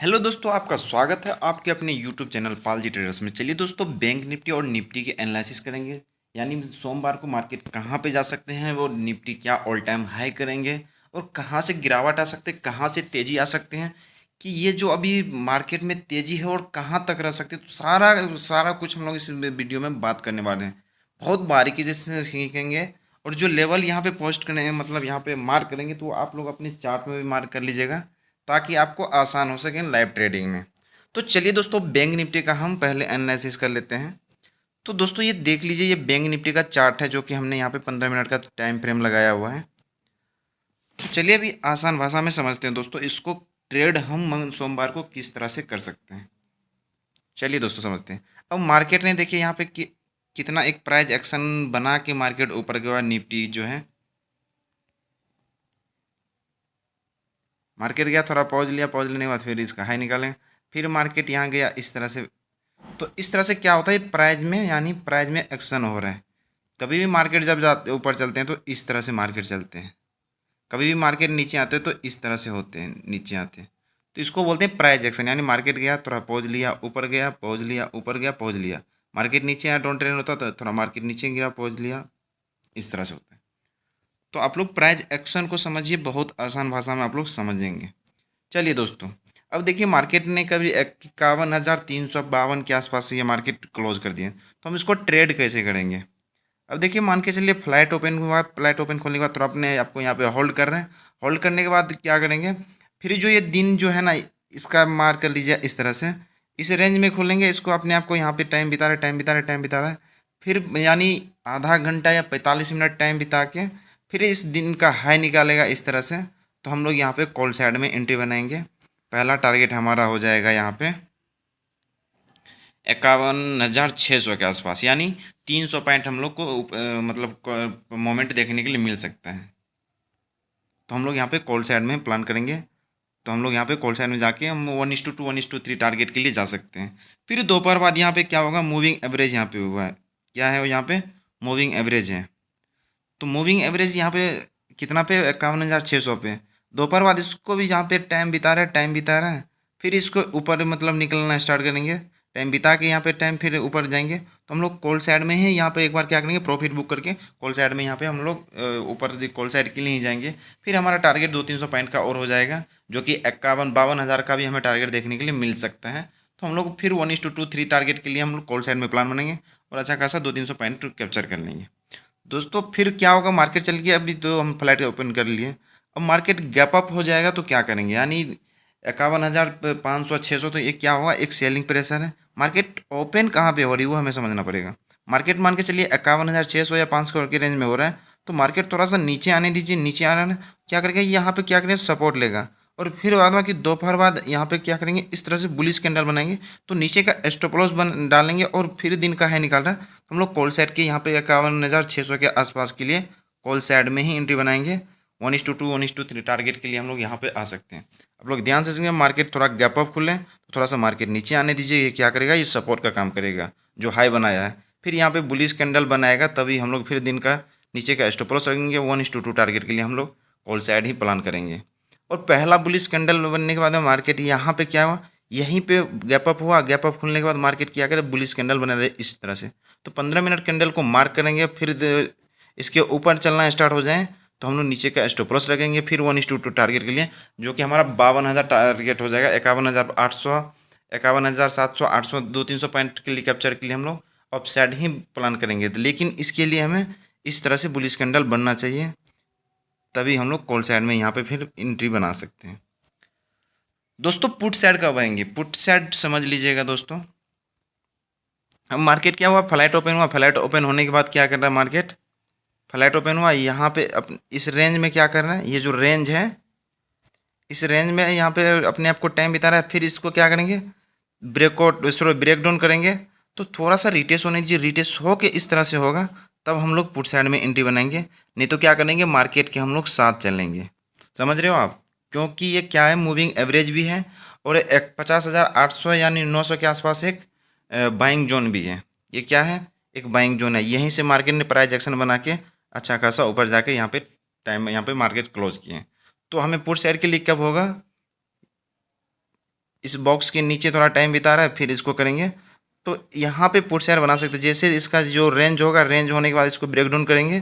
Hello दोस्तों, आपका स्वागत है आपके अपने YouTube channel Pal ji traders में। चलिए दोस्तों, बैंक निफ्टी और निफ्टी के एनालिसिस करेंगे। यानी सोमवार को मार्केट कहाँ पे जा सकते हैं, वो निफ्टी क्या ऑल टाइम हाई करेंगे और कहाँ से गिरावट आ सकते हैं, कहाँ से तेज़ी आ सकते हैं, कि ये जो अभी मार्केट में तेज़ी है और कहाँ तक रह सकते हैं। तो सारा सारा कुछ हम लोग इस वीडियो में बात करने वाले हैं। बहुत बारीकी से सीखेंगे। और जो लेवल यहाँ पे पोस्ट करेंगे, मतलब यहाँ पे मार्क करेंगे, तो आप लोग अपने चार्ट में भी मार्क कर लीजिएगा, ताकि आपको आसान हो सके लाइव ट्रेडिंग में। तो चलिए दोस्तों, बैंक निफ्टी का हम पहले एनालिसिस कर लेते हैं। तो दोस्तों ये देख लीजिए, ये बैंक निफ्टी का चार्ट है, जो कि हमने यहाँ पे 15 मिनट का टाइम फ्रेम लगाया हुआ है। तो चलिए अभी आसान भाषा में समझते हैं दोस्तों, इसको ट्रेड हम सोमवार को किस तरह से कर सकते हैं। चलिए दोस्तों समझते हैं। अब मार्केट ने देखिए यहाँ पे कितना एक प्राइस एक्शन बना के मार्केट ऊपर गया। निफ्टी जो है मार्केट गया, थोड़ा पॉज लिया, पॉज लेने के बाद फिर इसका हाई निकालें, फिर मार्केट यहाँ गया इस तरह से। तो इस तरह से क्या होता है प्राइस में, यानी प्राइस में एक्शन हो रहा है। कभी भी मार्केट जब जाते ऊपर चलते हैं तो इस तरह से मार्केट चलते हैं, कभी भी मार्केट नीचे आते हैं तो इस तरह से होते हैं, नीचे आते हैं। तो इसको बोलते हैं प्राइस एक्शन। यानी मार्केट गया, थोड़ा पॉज लिया, ऊपर गया, पॉज लिया, ऊपर गया, पॉज लिया, मार्केट नीचे आया, डाउन ट्रेंड होता तो थोड़ा मार्केट नीचे गिरा, पॉज लिया, इस तरह से होता है। तो आप लोग प्राइस एक्शन को समझिए, बहुत आसान भाषा में आप लोग समझेंगे। चलिए दोस्तों, अब देखिए मार्केट ने कभी 51,352 के आसपास से ये मार्केट क्लोज कर दिए, तो हम इसको ट्रेड कैसे करेंगे। अब देखिए मान के चलिए फ्लैट ओपन हुआ, फ्लैट ओपन खोलने के बाद तो अपने आपको यहाँ पे होल्ड कर रहे हैं। होल्ड करने के बाद क्या करेंगे, फिर जो ये दिन जो है ना, इसका मार्क कर लीजिए इस तरह से, इस रेंज में खोलेंगे इसको। अपने आप को यहाँ पे टाइम बिता रहे, टाइम बिता रहे, टाइम बिता रहा है। फिर यानी आधा घंटा या 45 मिनट टाइम बिता के फिर इस दिन का हाई निकालेगा इस तरह से। तो हम लोग यहाँ पे कॉल साइड में एंट्री बनाएंगे। पहला टारगेट हमारा हो जाएगा यहाँ पे 51,600 के आसपास, यानी 300 पॉइंट हम लोग को मतलब मोमेंट देखने के लिए मिल सकता है। तो हम लोग यहाँ पे कॉल साइड में प्लान करेंगे। तो हम लोग यहाँ पे कॉल साइड में जाके हम 1:2 1:3 टारगेट के लिए जा सकते हैं। फिर दोपहर बाद यहाँ पे क्या होगा, मूविंग एवरेज यहाँ पे हुआ है। क्या है वो, यहाँ पे मूविंग एवरेज है। तो मूविंग एवरेज यहाँ पे कितना पे, 51,600 पे। दोपहर बाद इसको भी यहाँ पे टाइम बिता रहा है, टाइम बिता रहा है। फिर इसको ऊपर मतलब निकलना स्टार्ट करेंगे, टाइम बिता के यहाँ पे टाइम फिर ऊपर जाएंगे। तो हम लोग कॉल साइड में ही यहाँ पे एक बार क्या करेंगे, प्रॉफिट बुक करके कॉल साइड में यहाँ पे हम लोग ऊपर कॉल साइड के लिए ही जाएंगे। फिर हमारा टारगेट 200-300 पॉइंट का और हो जाएगा, जो कि 51-52 हज़ार का भी हमें टारगेट देखने के लिए मिल सकता है। तो हम लोग फिर 1:2 टारगेट के लिए हम लोग कॉल साइड में प्लान बनाएंगे और अच्छा खासा 200-300 पॉइंट कैप्चर कर लेंगे। दोस्तों फिर क्या होगा, मार्केट चल गया, अभी तो हम फ्लैट ओपन कर लिए। अब मार्केट गैप अप हो जाएगा तो क्या करेंगे, यानी 51,500 600, तो ये क्या होगा, एक सेलिंग प्रेशर है। मार्केट ओपन कहाँ पे हो रही है वो हमें समझना पड़ेगा। मार्केट मान के चलिए 51,600 या 500 के रेंज में हो रहा है, तो मार्केट थोड़ा सा नीचे आने दीजिए। नीचे आ रहा है, क्या करेंगे यहाँ पे, क्या करेंगे, सपोर्ट लेगा। और फिर बाद में कि दोपहर बाद यहाँ पे क्या करेंगे, इस तरह से बुलिश कैंडल बनाएंगे, तो नीचे का स्टॉप लॉस बन डालेंगे और फिर दिन का है निकाल रहा है। हम लोग कॉल साइड के यहाँ पे 51,600 के आसपास के लिए कॉल साइड में ही एंट्री बनाएंगे। 1:2 1:3 टारगेट के लिए हम लोग यहाँ पे आ सकते हैं। आप लोग ध्यान से सुनिए, मार्केट थोड़ा गैप अप खुले तो थोड़ा सा मार्केट नीचे आने दीजिए। ये क्या करेगा, ये सपोर्ट का काम करेगा, जो हाई बनाया है। फिर यहाँ पे बुलिश कैंडल बनाएगा, तभी हम लोग फिर दिन का नीचे का स्टॉप लॉस रखेंगे। 1:2 टारगेट के लिए हम लोग कॉल साइड ही प्लान करेंगे। और पहला बुलिश कैंडल बनने के बाद में मार्केट यहाँ पे क्या हुआ, यहीं पे गैप अप हुआ। गैप अप खुलने के बाद मार्केट क्या करे, बुलिश कैंडल बना दे इस तरह से। तो 15 मिनट कैंडल को मार्क करेंगे, फिर इसके ऊपर चलना स्टार्ट हो जाए तो हम लोग नीचे का स्टॉप लॉस रखेंगे। फिर 1:2 टारगेट के लिए, जो कि हमारा 52,000 टारगेट हो जाएगा। 51,800 51,700 800 200-300 पॉइंट के लिए कैप्चर के लिए हम लोग अप साइड ही प्लान करेंगे। लेकिन इसके लिए हमें इस तरह से बुलिश कैंडल बनना चाहिए, तभी हम लोग कॉल साइड में यहाँ पे फिर एंट्री बना सकते हैं। दोस्तों पुट साइड कब आएंगे, पुट साइड समझ लीजिएगा दोस्तों। अब मार्केट क्या हुआ, फ्लैट ओपन हुआ। फ्लैट ओपन होने के बाद क्या कर रहा है मार्केट, फ्लैट ओपन हुआ यहाँ पे इस रेंज में क्या कर रहा है, ये जो रेंज है इस रेंज में यहाँ पे अपने आप को टाइम बिता रहा है। फिर इसको क्या करेंगे, ब्रेकआउट सॉरी ब्रेक डाउन करेंगे। तो थोड़ा सा रिटेस होने दीजिए, रिटेस हो के इस तरह से होगा, तब हम लोग पुट साइड में एंट्री बनाएंगे। नहीं तो क्या करेंगे, मार्केट के हम लोग साथ चलेंगे। समझ रहे हो आप, क्योंकि ये क्या है, मूविंग एवरेज भी है और एक 50,800 यानी 900 के आसपास एक बाइंग जोन भी है। ये क्या है, एक बाइंग जोन है। यहीं से मार्केट ने प्राइस एक्शन बना के अच्छा खासा ऊपर जाके यहाँ पे टाइम यहाँ पे मार्केट क्लोज किए हैं। तो हमें पुट साइड के लिए कब होगा, इस बॉक्स के नीचे थोड़ा टाइम बिता रहा है, फिर इसको करेंगे तो यहाँ पे पुट साइड बना सकते हैं। जैसे इसका जो रेंज होगा, रेंज होने के बाद इसको ब्रेक डाउन करेंगे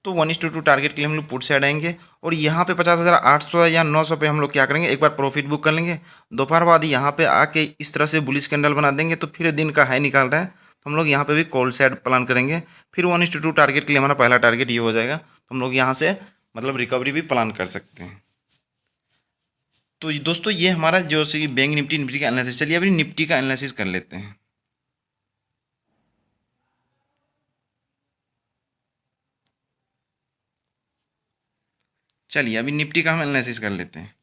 तो 1:2 टारगेट के लिए हम लोग पुट साइड आएंगे और यहाँ पे 50,800 या 900 पे हम लोग क्या करेंगे, एक बार प्रॉफिट बुक कर लेंगे। दोपहर बाद यहाँ पे आके इस तरह से बुलिश कैंडल बना देंगे तो फिर दिन का हाई निकाल रहा है तो हम लोग यहाँ पे भी कॉल साइड प्लान करेंगे। फिर 1:2 टारगेट के लिए हमारा पहला टारगेट ये हो जाएगा, तो हम लोग यहाँ से मतलब रिकवरी भी प्लान कर सकते हैं। तो दोस्तों ये हमारा जो सी बैंक निफ्टी का एनालिसिस। चलिए अभी निफ्टी का एनालिसिस कर लेते हैं। चलिए अभी निफ्टी का हम एनालिसिस कर लेते हैं।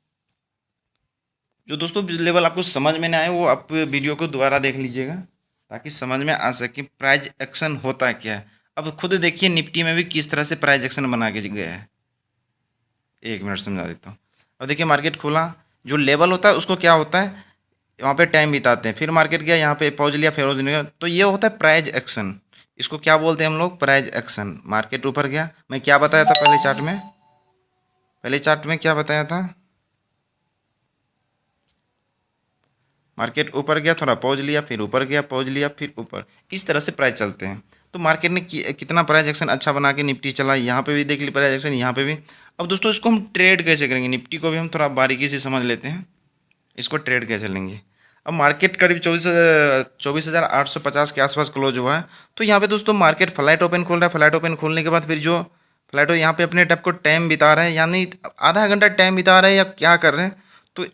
जो दोस्तों लेवल आपको समझ में ना आए वो आप वीडियो को दोबारा देख लीजिएगा ताकि समझ में आ सके प्राइज एक्शन होता क्या है। अब खुद देखिए निफ्टी में भी किस तरह से प्राइज एक्शन बना के गया है। एक मिनट समझा देता हूँ। अब देखिए मार्केट खुला, जो लेवल होता है उसको क्या होता है, वहाँ पे टाइम बिताते हैं, फिर मार्केट गया यहाँ पे पहुँच लिया, फिर लिया, तो ये होता है प्राइज एक्शन। इसको क्या बोलते हैं हम लोग, प्राइज एक्शन। मार्केट ऊपर गया, मैं क्या बताया था पहले चार्ट में क्या बताया था, मार्केट ऊपर गया, थोड़ा पॉज लिया, फिर ऊपर गया, पॉज लिया, फिर ऊपर, इस तरह से प्राइस चलते हैं। तो मार्केट ने कितना प्राइस एक्शन अच्छा बना के निफ्टी चला, यहाँ पे भी देख ली प्राइस एक्शन, यहाँ पे भी। अब दोस्तों इसको हम ट्रेड कैसे करेंगे, निफ्टी को भी हम थोड़ा बारीकी से समझ लेते हैं, इसको ट्रेड कैसे लेंगे। अब मार्केट करीब 24,850 के आसपास क्लोज हुआ है। तो यहाँ पे दोस्तों मार्केट फ्लैट ओपन खोल रहा है, फ्लैट ओपन खोलने के बाद फिर जो फ्लैट हो यहाँ पे अपने टप को टाइम बिता रहा है, यानी आधा घंटा टाइम बिता रहा है या क्या कर रहे हैं। तो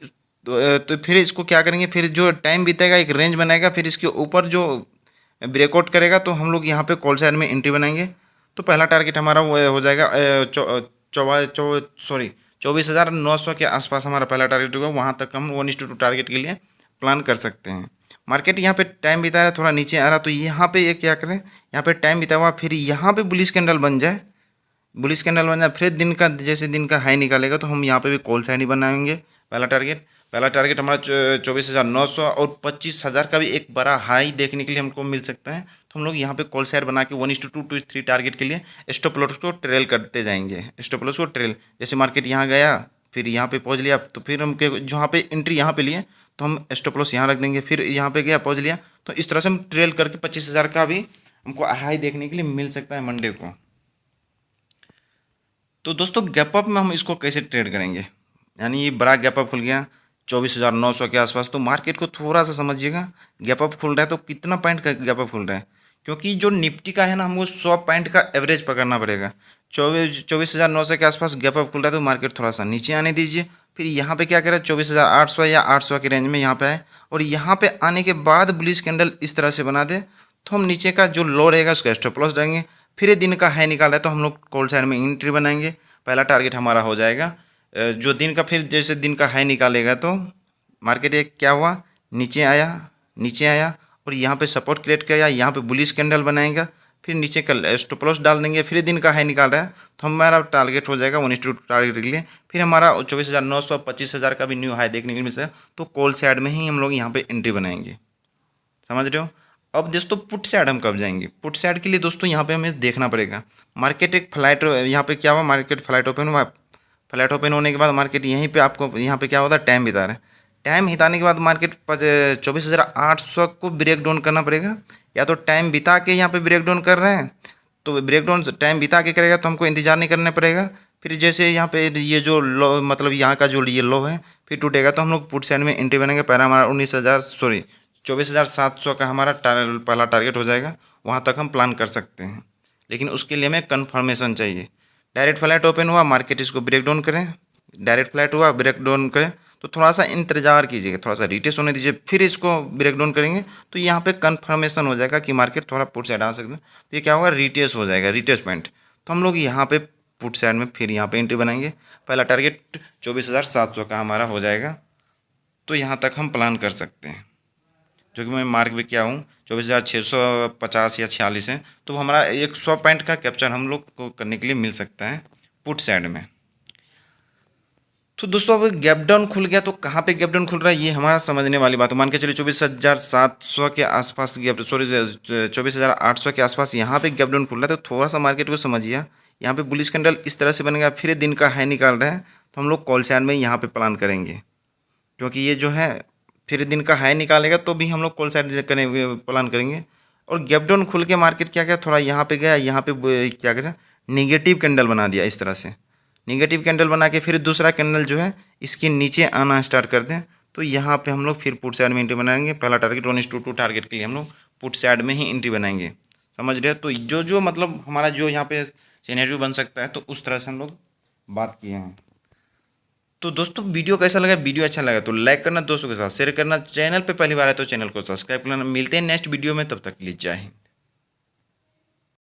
फिर इसको क्या करेंगे, फिर जो टाइम बीतेगा एक रेंज बनाएगा, फिर इसके ऊपर जो ब्रेकआउट करेगा तो हम लोग यहाँ पे कॉल साइड में एंट्री बनाएंगे। तो पहला टारगेट हमारा वो हो जाएगा 24,900 के आसपास हमारा पहला टारगेट होगा। वहाँ तक हम 1:2 टारगेट के लिए प्लान कर सकते हैं। मार्केट यहाँ पे टाइम बिता रहा है, थोड़ा नीचे आ रहा, तो यहाँ पे ये क्या करें, यहाँ पे टाइम बिता हुआ, फिर यहाँ पे बुलिश कैंडल बन जाए, फिर दिन का जैसे दिन का हाई निकालेगा तो हम यहाँ पे भी कॉल साइड ही बनाएंगे। पहला टारगेट हमारा 24,900 और 25,000 का भी एक बड़ा हाई देखने के लिए हमको मिल सकता है। तो हम लोग यहाँ पे कॉल साइड बना के 1:2 to 3 टारगेट के लिए स्टॉप लॉस को ट्रेल करते जाएंगे। स्टॉप लॉस को ट्रेल, जैसे मार्केट यहाँ गया, फिर यहाँ पे पहुँच लिया, तो फिर हम जहाँ पे एंट्री यहाँ पे लिए तो हम स्टॉप लॉस यहाँ रख देंगे, फिर यहाँ पे गया पहुँच लिया, तो इस तरह से हम ट्रेल करके 25,000 का भी हमको हाई देखने के लिए मिल सकता है मंडे को। तो दोस्तों गैप अप में हम इसको कैसे ट्रेड करेंगे, यानी ये बड़ा गैप अप खुल गया 24,900 के आसपास, तो मार्केट को थोड़ा सा समझिएगा। गैप अप खुल रहा है तो कितना पॉइंट का गैप अप खुल रहा है, क्योंकि जो निफ्टी का है ना हमको 100 पॉइंट का एवरेज पकड़ना पड़ेगा। 24,900 के आसपास गैप अप खुल रहा है तो मार्केट थोड़ा सा नीचे आने दीजिए। फिर यहाँ पे क्या करें, 24,800 या 800 के रेंज में यहाँ पे आए, और यहाँ पे आने के बाद बुलिश कैंडल इस तरह से बना दे तो हम नीचे का जो लो रहेगा उसका स्टॉप लॉस डालेंगे। फिर दिन का हाई निकाल है तो हम लोग कॉल साइड में एंट्री बनाएंगे। पहला टारगेट हमारा हो जाएगा जो दिन का, फिर जैसे दिन का हाई निकालेगा तो मार्केट एक क्या हुआ, नीचे आया और यहाँ पे सपोर्ट क्रिएट किया, यहाँ पे बुलिश कैंडल बनाएगा, फिर नीचे का स्टॉप लॉस डाल देंगे। फिर दिन का हाई निकाल रहा है तो हमारा टारगेट हो जाएगा 1:2 टारगेट के लिए। फिर हमारा 24,900 25,000 का भी न्यू हाई देखने के लिए मिलता है, तो कॉल साइड में ही हम लोग यहाँ पे एंट्री बनाएंगे। समझ रहे हो। अब दोस्तों पुट साइड हम कब जाएंगे, पुट साइड के लिए दोस्तों यहाँ पे हमें देखना पड़ेगा। मार्केट एक फ्लैट, यहाँ पे क्या हुआ, मार्केट फ्लैट ओपन हुआ, फ्लैट ओपन होने के बाद मार्केट यहीं पे आपको यहाँ पे क्या होता है, टाइम बिता रहा है। टाइम हिताने के बाद मार्केट 24,800 को ब्रेक डाउन करना पड़ेगा, या तो टाइम बिता के यहाँ पे ब्रेक डाउन कर रहे हैं तो ब्रेक डाउन टाइम बिता के करेगा तो हमको इंतजार नहीं करना पड़ेगा। फिर जैसे यहाँ पे ये जो लो, मतलब यहाँ का जो ये लो है फिर टूटेगा तो हम लोग पुट साइड में एंट्री बनेंगे। पहला हमारा 24,700 का हमारा पहला टारगेट हो जाएगा, वहाँ तक हम प्लान कर सकते हैं। लेकिन उसके लिए हमें कन्फर्मेशन चाहिए। डायरेक्ट फ्लैट ओपन हुआ, मार्केट इसको ब्रेक डाउन करें, डायरेक्ट फ्लैट हुआ ब्रेक डाउन करें तो थोड़ा सा इंतजार कीजिएगा, थोड़ा सा रिटेस्ट होने दीजिए, फिर इसको ब्रेक डाउन करेंगे तो यहाँ पे कन्फर्मेशन हो जाएगा कि मार्केट थोड़ा पुट साइड आ सकते हैं। तो ये क्या होगा, रिटेस्ट हो जाएगा, रिटेस्ट पॉइंट। तो हम लोग यहाँ पे पुट साइड में फिर यहाँ पे एंट्री बनाएंगे। पहला टारगेट 24,700 का हमारा हो जाएगा, तो यहाँ तक हम प्लान कर सकते हैं। जो कि मैं मार्क भी किया हूँ 24,650 या 46 है, तो हमारा 100 पॉइंट का कैप्चर हम लोग को करने के लिए मिल सकता है पुट साइड में। तो दोस्तों अब गैप डाउन खुल गया तो कहाँ पे गैप डाउन खुल रहा है ये हमारा समझने वाली बात है। मान के चलिए 24,700 के आसपास गैप, 24,800 के आसपास यहाँ पे गैप डाउन खुल रहा है, तो थोड़ा सा मार्केट को समझिए। यहाँ पे बुलिश कैंडल इस तरह से बनेगा, फिर दिन का हाई निकाल रहा है तो हम लोग कॉल साइड में यहाँ पे प्लान करेंगे, क्योंकि ये जो है फिर दिन का हाई निकालेगा तो भी हम लोग कॉल साइड करेंगे, प्लान करेंगे। और गैप डाउन खुल के मार्केट क्या किया, थोड़ा यहाँ पे गया, यहाँ पे क्या करा, निगेटिव कैंडल बना दिया इस तरह से। निगेटिव कैंडल बना के फिर दूसरा कैंडल जो है इसके नीचे आना स्टार्ट कर दें, तो यहाँ पे हम लोग फिर पुट साइड में एंट्री बनाएंगे। पहला टारगेट 1:2 टारगेट के लिए हम लोग पुट साइड में ही एंट्री बनाएंगे, समझ रहे हो। तो जो जो मतलब हमारा जो यहाँ पे सिनेरियो बन सकता है, तो उस तरह से हम लोग बात किए हैं। तो दोस्तों वीडियो कैसा लगा, वीडियो अच्छा लगा तो लाइक करना, दोस्तों के साथ शेयर करना, चैनल पे पहली बार है तो चैनल को सब्सक्राइब करना। मिलते हैं नेक्स्ट वीडियो में, तब तक के लिए जय हिंद।